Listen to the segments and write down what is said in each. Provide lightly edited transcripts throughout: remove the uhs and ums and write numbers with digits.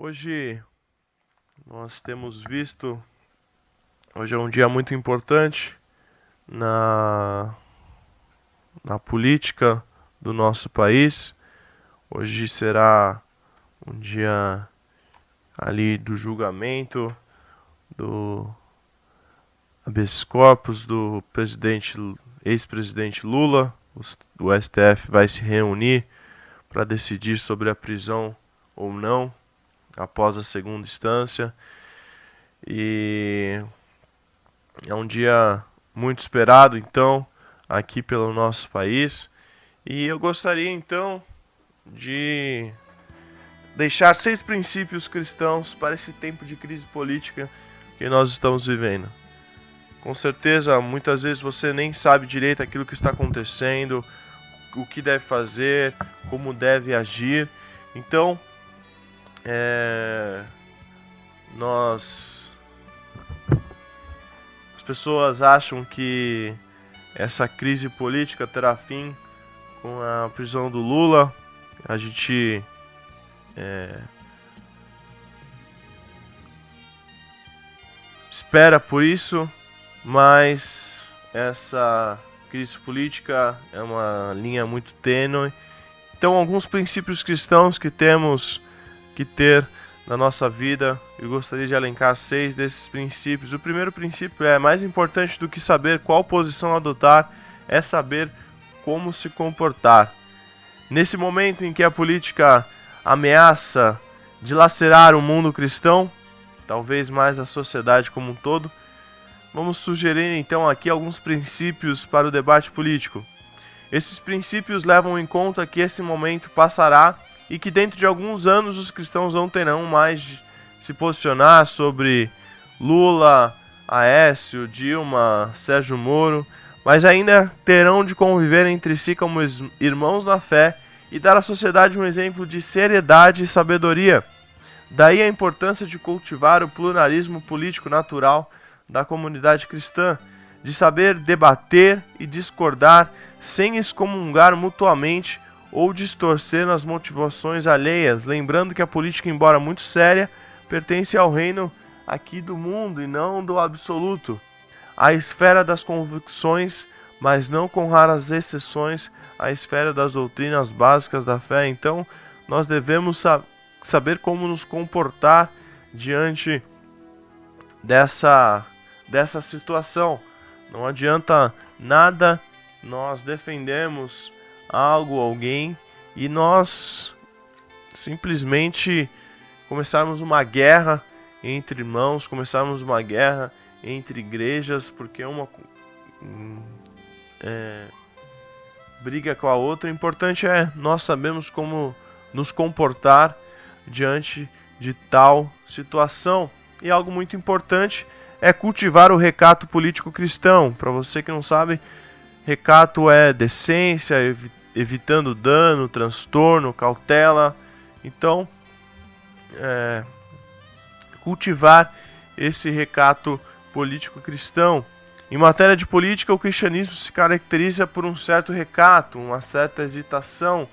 Hoje nós temos visto, hoje é um dia muito importante na, na política do nosso país. Hoje será um dia ali do julgamento do habeas corpus do ex-presidente Lula. O STF vai se reunir para decidir sobre a prisão ou não após a segunda instância. E é um dia muito esperado, então, aqui pelo nosso país. E eu gostaria, então, de deixar 6 princípios cristãos para esse tempo de crise política que nós estamos vivendo. Com certeza, muitas vezes você nem sabe direito aquilo que está acontecendo, o que deve fazer, como deve agir. Então, as pessoas acham que essa crise política terá fim com a prisão do Lula. A gente espera por isso, mas essa crise política é uma linha muito tênue. Então, alguns princípios cristãos que temos que ter na nossa vida, eu gostaria de elencar 6 desses princípios. O primeiro princípio é: mais importante do que saber qual posição adotar é saber como se comportar. Nesse momento em que a política ameaça dilacerar o mundo cristão, talvez mais a sociedade como um todo, vamos sugerir então aqui alguns princípios para o debate político. Esses princípios levam em conta que esse momento passará e que dentro de alguns anos os cristãos não terão mais de se posicionar sobre Lula, Aécio, Dilma, Sérgio Moro, mas ainda terão de conviver entre si como irmãos na fé e dar à sociedade um exemplo de seriedade e sabedoria. Daí a importância de cultivar o pluralismo político natural da comunidade cristã, de saber debater e discordar sem excomungar mutuamente ou distorcer nas motivações alheias, lembrando que a política, embora muito séria, pertence ao reino aqui do mundo e não do absoluto, à esfera das convicções, mas não com raras exceções, à esfera das doutrinas básicas da fé. Então, nós devemos saber como nos comportar diante dessa situação. Não adianta nada nós defendemos algo, alguém, e nós simplesmente começarmos uma guerra entre irmãos, começarmos uma guerra entre igrejas, porque uma briga com a outra. O importante é nós sabemos como nos comportar diante de tal situação. E algo muito importante é cultivar o recato político cristão. Para você que não sabe, recato é decência, evitando dano, transtorno, cautela. Então, cultivar esse recato político cristão. Em matéria de política, o cristianismo se caracteriza por um certo recato, uma certa hesitação,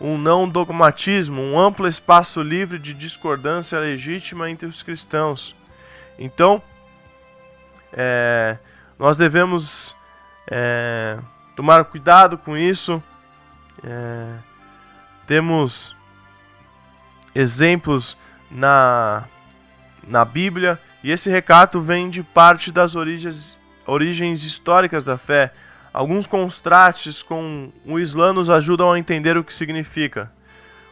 um não dogmatismo, um amplo espaço livre de discordância legítima entre os cristãos. Então, nós devemos tomar cuidado com isso. Temos exemplos na Bíblia, e esse recato vem de parte das origens históricas da fé. Alguns contrastes com o Islã nos ajudam a entender o que significa.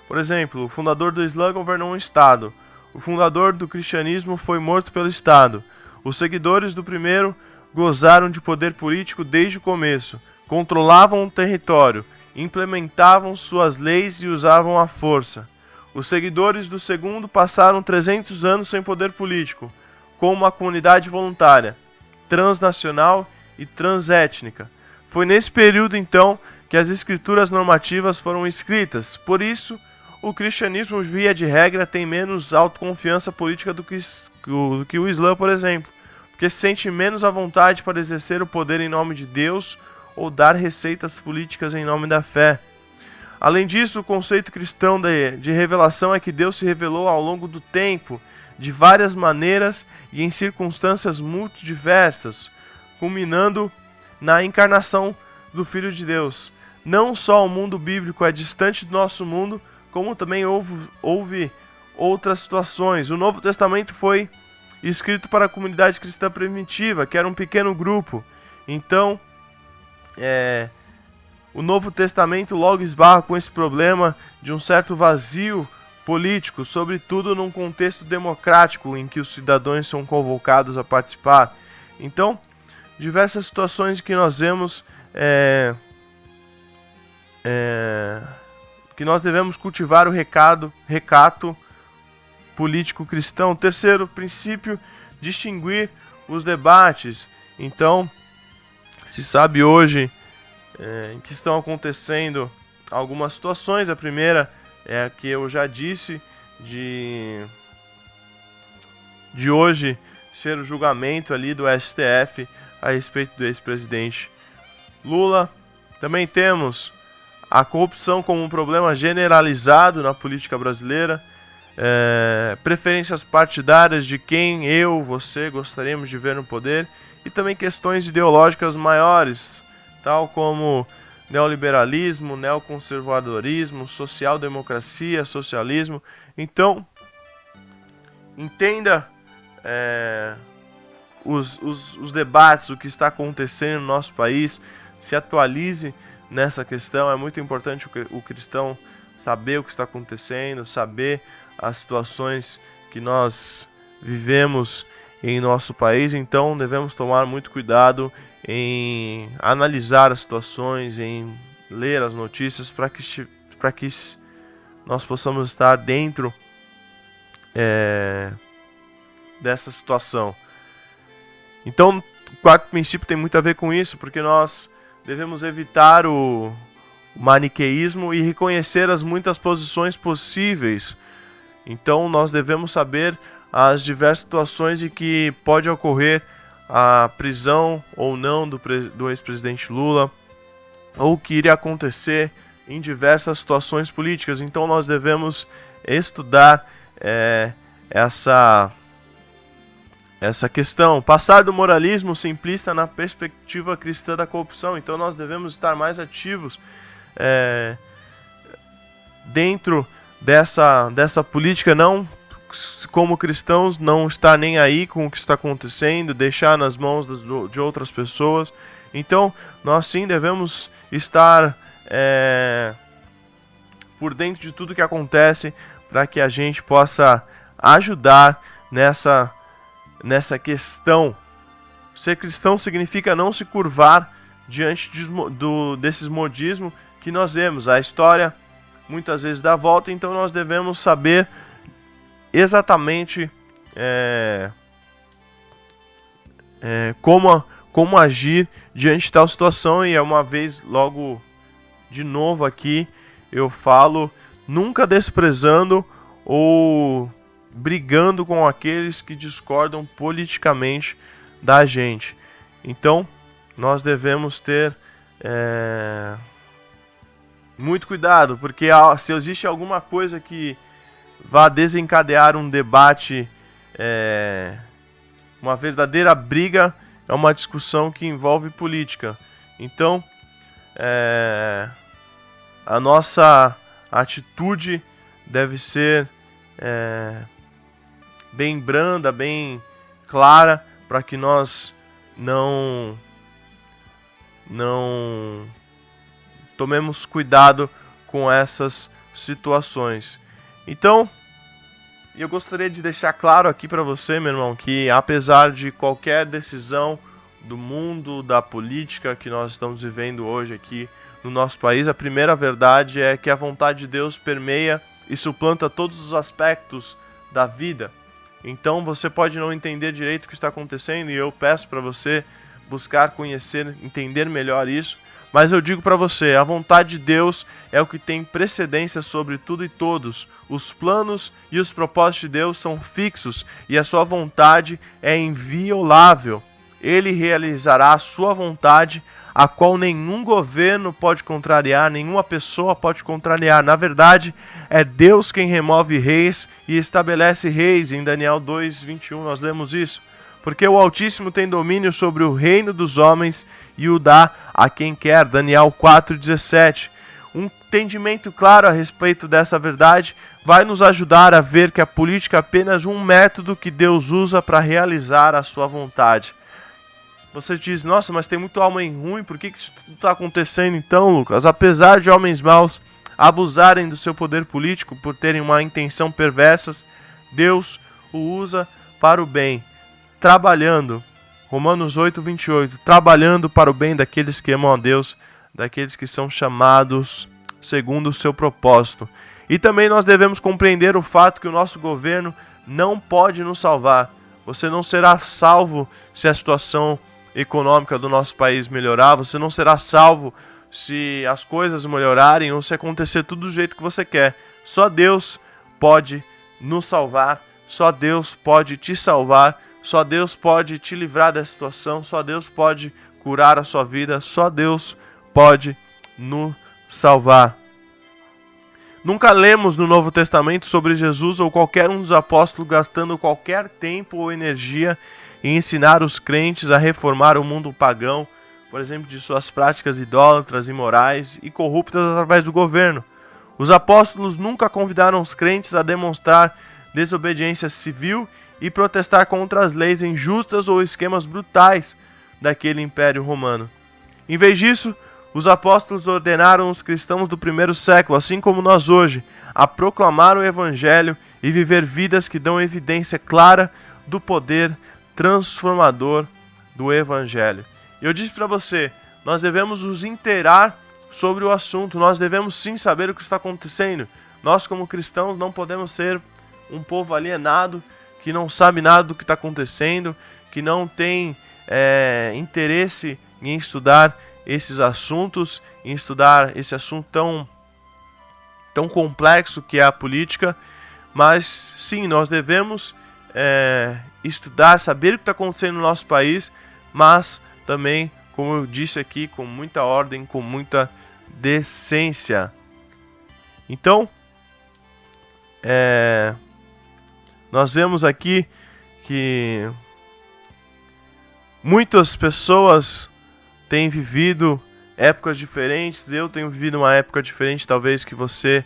Por exemplo, o fundador do Islã governou um estado. O fundador do cristianismo foi morto pelo estado. Os seguidores do primeiro gozaram de poder político desde o começo, controlavam o território, implementavam suas leis e usavam a força. Os seguidores do segundo passaram 300 anos sem poder político, com uma comunidade voluntária, transnacional e transétnica. Foi nesse período, então, que as escrituras normativas foram escritas. Por isso, o cristianismo, via de regra, tem menos autoconfiança política do que o Islã, por exemplo, porque se sente menos à vontade para exercer o poder em nome de Deus ou dar receitas políticas em nome da fé. Além disso, o conceito cristão de revelação é que Deus se revelou ao longo do tempo, de várias maneiras e em circunstâncias muito diversas, culminando na encarnação do Filho de Deus. Não só o mundo bíblico é distante do nosso mundo, como também houve outras situações. O Novo Testamento foi escrito para a comunidade cristã primitiva, que era um pequeno grupo. Então, o Novo Testamento logo esbarra com esse problema de um certo vazio político, sobretudo num contexto democrático em que os cidadãos são convocados a participar. Então, diversas situações que nós vemos que nós devemos cultivar o recato político cristão. Terceiro princípio, distinguir os debates. Então, se sabe hoje que estão acontecendo algumas situações. A primeira é a que eu já disse, de hoje ser o julgamento ali do STF a respeito do ex-presidente Lula. Também temos a corrupção como um problema generalizado na política brasileira, preferências partidárias de quem eu, você gostaríamos de ver no poder, e também questões ideológicas maiores, tal como neoliberalismo, neoconservadorismo, social-democracia, socialismo. Então, entenda os debates, o que está acontecendo no nosso país, se atualize nessa questão. É muito importante o cristão saber o que está acontecendo, saber as situações que nós vivemos em nosso país. Então devemos tomar muito cuidado em analisar as situações, em ler as notícias, para que nós possamos estar dentro dessa situação. Então, o quarto princípio tem muito a ver com isso, porque nós devemos evitar o maniqueísmo e reconhecer as muitas posições possíveis. Então, nós devemos saber as diversas situações em que pode ocorrer a prisão ou não do ex-presidente Lula, ou o que iria acontecer em diversas situações políticas. Então, nós devemos estudar essa questão, passar do moralismo simplista na perspectiva cristã da corrupção. Então nós devemos estar mais ativos dentro dessa política, não como cristãos, não estar nem aí com o que está acontecendo, deixar nas mãos de outras pessoas. Então nós sim devemos estar por dentro de tudo que acontece, para que a gente possa ajudar nessa questão. Ser cristão significa não se curvar diante desses modismos que nós vemos. A história muitas vezes dá volta, então nós devemos saber exatamente como agir diante de tal situação. E uma vez, logo de novo aqui, eu falo, nunca desprezando ou brigando com aqueles que discordam politicamente da gente. Então, nós devemos ter muito cuidado, porque se existe alguma coisa que vá desencadear um debate, uma verdadeira briga, é uma discussão que envolve política. Então, a nossa atitude deve ser bem branda, bem clara, para que nós não tomemos cuidado com essas situações. Então, eu gostaria de deixar claro aqui para você, meu irmão, que apesar de qualquer decisão do mundo, da política que nós estamos vivendo hoje aqui no nosso país, a primeira verdade é que a vontade de Deus permeia e suplanta todos os aspectos da vida. Então você pode não entender direito o que está acontecendo, e eu peço para você buscar conhecer, entender melhor isso, mas eu digo para você, a vontade de Deus é o que tem precedência sobre tudo e todos. Os planos e os propósitos de Deus são fixos e a sua vontade é inviolável. Ele realizará a sua vontade a qual nenhum governo pode contrariar, nenhuma pessoa pode contrariar. Na verdade, é Deus quem remove reis e estabelece reis. Em Daniel 2:21 nós lemos isso. Porque o Altíssimo tem domínio sobre o reino dos homens e o dá a quem quer. Daniel 4:17. Um entendimento claro a respeito dessa verdade vai nos ajudar a ver que a política é apenas um método que Deus usa para realizar a sua vontade. Você diz, nossa, mas tem muito homem ruim, por que isso tudo está acontecendo então, Lucas? Apesar de homens maus abusarem do seu poder político por terem uma intenção perversa, Deus o usa para o bem, trabalhando, Romanos 8:28, trabalhando para o bem daqueles que amam a Deus, daqueles que são chamados segundo o seu propósito. E também nós devemos compreender o fato que o nosso governo não pode nos salvar. Você não será salvo se a situação econômica do nosso país melhorar, você não será salvo se as coisas melhorarem ou se acontecer tudo do jeito que você quer. Só Deus pode nos salvar, só Deus pode te salvar, só Deus pode te livrar dessa situação, só Deus pode curar a sua vida, só Deus pode nos salvar. Nunca lemos no Novo Testamento sobre Jesus ou qualquer um dos apóstolos gastando qualquer tempo ou energia em ensinar os crentes a reformar o mundo pagão, por exemplo, de suas práticas idólatras, imorais e corruptas através do governo. Os apóstolos nunca convidaram os crentes a demonstrar desobediência civil e protestar contra as leis injustas ou esquemas brutais daquele império romano. Em vez disso, os apóstolos ordenaram os cristãos do primeiro século, assim como nós hoje, a proclamar o evangelho e viver vidas que dão evidência clara do poder transformador do evangelho. Eu disse para você, nós devemos nos inteirar sobre o assunto, nós devemos sim saber o que está acontecendo. Nós como cristãos não podemos ser um povo alienado, que não sabe nada do que está acontecendo, que não tem interesse em estudar esses assuntos, em estudar esse assunto tão complexo que é a política. Mas sim, nós devemos estudar, saber o que está acontecendo no nosso país, mas também, como eu disse aqui, com muita ordem, com muita decência. Então, nós vemos aqui que muitas pessoas têm vivido épocas diferentes. Eu tenho vivido uma época diferente, talvez que você,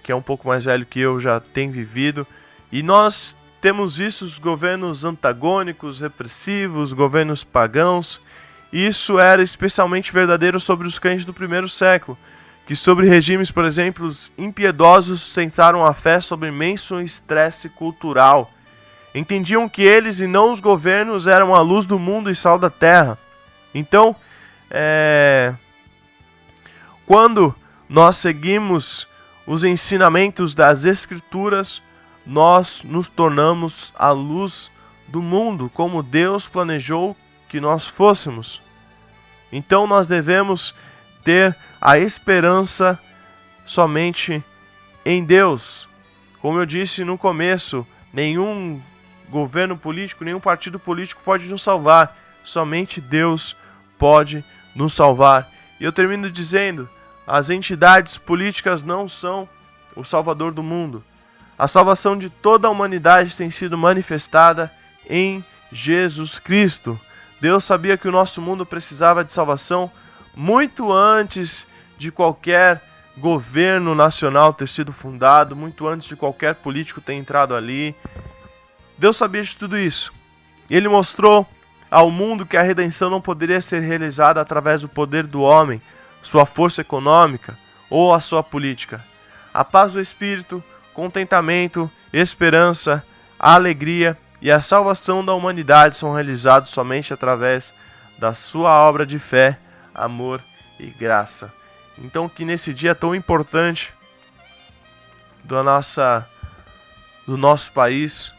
que é um pouco mais velho que eu, já tem vivido. E nós temos visto os governos antagônicos, repressivos, governos pagãos. Isso era especialmente verdadeiro sobre os crentes do primeiro século, que sobre regimes, por exemplo, os impiedosos sustentaram a fé sob imenso estresse cultural. Entendiam que eles e não os governos eram a luz do mundo e sal da terra. Então, quando nós seguimos os ensinamentos das Escrituras, nós nos tornamos a luz do mundo, como Deus planejou que nós fôssemos. Então nós devemos ter a esperança somente em Deus. Como eu disse no começo, nenhum governo político, nenhum partido político pode nos salvar. Somente Deus pode nos salvar. E eu termino dizendo, as entidades políticas não são o salvador do mundo. A salvação de toda a humanidade tem sido manifestada em Jesus Cristo. Deus sabia que o nosso mundo precisava de salvação muito antes de qualquer governo nacional ter sido fundado, muito antes de qualquer político ter entrado ali. Deus sabia de tudo isso. Ele mostrou ao mundo que a redenção não poderia ser realizada através do poder do homem, sua força econômica ou a sua política. A paz do Espírito, contentamento, esperança, a alegria e a salvação da humanidade são realizados somente através da sua obra de fé, amor e graça. Então que nesse dia tão importante do nosso país,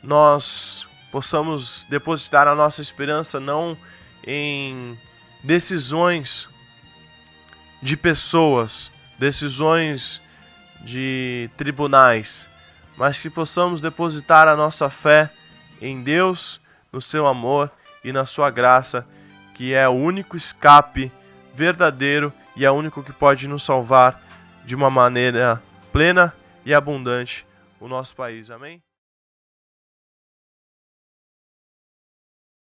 nós possamos depositar a nossa esperança não em decisões de pessoas, decisões de tribunais, mas que possamos depositar a nossa fé em Deus, no seu amor e na sua graça, que é o único escape verdadeiro e é o único que pode nos salvar de uma maneira plena e abundante o nosso país. Amém?